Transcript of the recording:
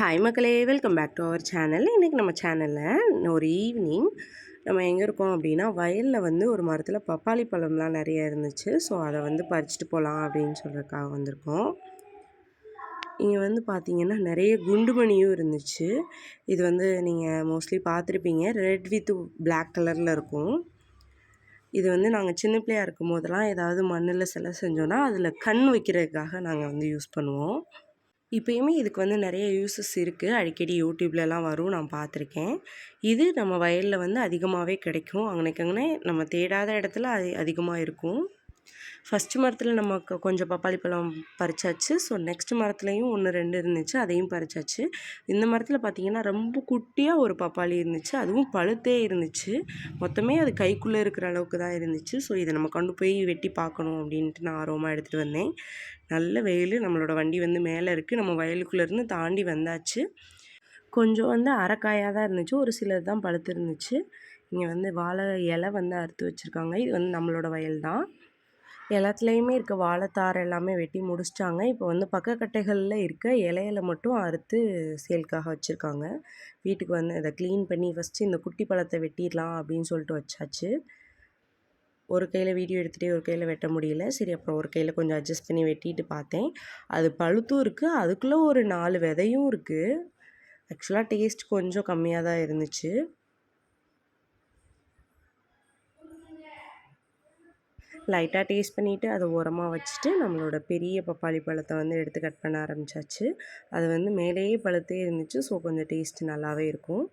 Hi மக்களே, welcome back to our channel. இன்றைக்கி நம்ம சேனலில் ஒரு ஈவினிங் நம்ம எங்கே இருக்கோம் அப்படின்னா, வயலில் வந்து ஒரு மரத்தில் பப்பாளி பழம்லாம் நிறைய இருந்துச்சு. ஸோ அதை வந்து பறிச்சுட்டு போகலாம் அப்படின்னு சொல்கிறதுக்காக வந்திருக்கோம். இங்கே வந்து பார்த்திங்கன்னா நிறைய குண்டுமணியும் இருந்துச்சு. இது வந்து நீங்கள் மோஸ்ட்லி பார்த்துருப்பீங்க, ரெட் வித் பிளாக் கலரில் இருக்கும். இது வந்து நாங்கள் சின்ன பிள்ளையாக இருக்கும் போதெல்லாம் ஏதாவது மண்ணில் சிலை செஞ்சோன்னா அதில் கண் வைக்கிறதுக்காக நாங்கள் வந்து யூஸ் பண்ணுவோம். இப்போயுமே இதுக்கு வந்து நிறைய யூஸஸ் இருக்குது. அடிக்கடி யூடியூப்லலாம் வரும், நான் பார்த்துருக்கேன். இது நம்ம வயலில் வந்து அதிகமாகவே கிடைக்கும். அங்கனக்கங்கனே நம்ம தேடாத இடத்துல அது அதிகமாக இருக்கும். ஃபஸ்ட்டு மரத்தில் நமக்கு கொஞ்சம் பப்பாளி பழம் பறிச்சாச்சு. ஸோ நெக்ஸ்ட் மரத்துலேயும் 1, 2 இருந்துச்சு, அதையும் பறிச்சாச்சு. இந்த மரத்தில் பார்த்திங்கன்னா ரொம்ப குட்டியாக ஒரு பப்பாளி இருந்துச்சு, அதுவும் பழுத்தே இருந்துச்சு. மொத்தமே அது கைக்குள்ளே இருக்கிற அளவுக்கு தான் இருந்துச்சு. ஸோ இதை நம்ம கொண்டு போய் வெட்டி பார்க்கணும் அப்படின்ட்டு நான் ஆர்வமாக எடுத்துகிட்டு வந்தேன். நல்ல வெயில், நம்மளோட வண்டி வந்து மேலே இருக்குது. நம்ம வயலுக்குள்ளேருந்து தாண்டி வந்தாச்சு. கொஞ்சம் வந்து அரைக்காயாக தான் இருந்துச்சு, ஒரு சிலது தான் பழுத்து இருந்துச்சு. இங்கே வந்து வாழை இலை வந்து அறுத்து வச்சுருக்காங்க. இது வந்து நம்மளோட வயல் தான். எல்லாத்துலேயுமே இருக்க வாழைத்தார் எல்லாமே வெட்டி முடிச்சிட்டாங்க. இப்போ வந்து பக்கக்கட்டைகளில் இருக்க இலையில மட்டும் அறுத்து சேல்க்காக வச்சுருக்காங்க. வீட்டுக்கு வந்து இதை க்ளீன் பண்ணி ஃபஸ்ட்டு இந்த குட்டி பழத்தை வெட்டிடலாம் அப்படின்னு சொல்லிட்டு வச்சாச்சு. ஒரு கையில் வீடியோ எடுத்துகிட்டே ஒரு கையில் வெட்ட முடியல. சரி, அப்புறம் ஒரு கையில் கொஞ்சம் அட்ஜஸ்ட் பண்ணி வெட்டிட்டு பார்த்தேன். அது பழுத்தும் இருக்குது, அதுக்குள்ளே ஒரு 4 விதையும் இருக்குது. ஆக்சுவலாக டேஸ்ட் கொஞ்சம் கம்மியாக தான் இருந்துச்சு. லைட்டாக டேஸ்ட் பண்ணிவிட்டு அதை ஓரமாக வச்சுட்டு நம்மளோட பெரிய பப்பாளி பழத்தை வந்து எடுத்து கட் பண்ண ஆரம்பித்தாச்சு. அது வந்து மேலேயே பழுத்தே இருந்துச்சு. ஸோ கொஞ்சம் டேஸ்ட்டு நல்லாவே இருக்கும்.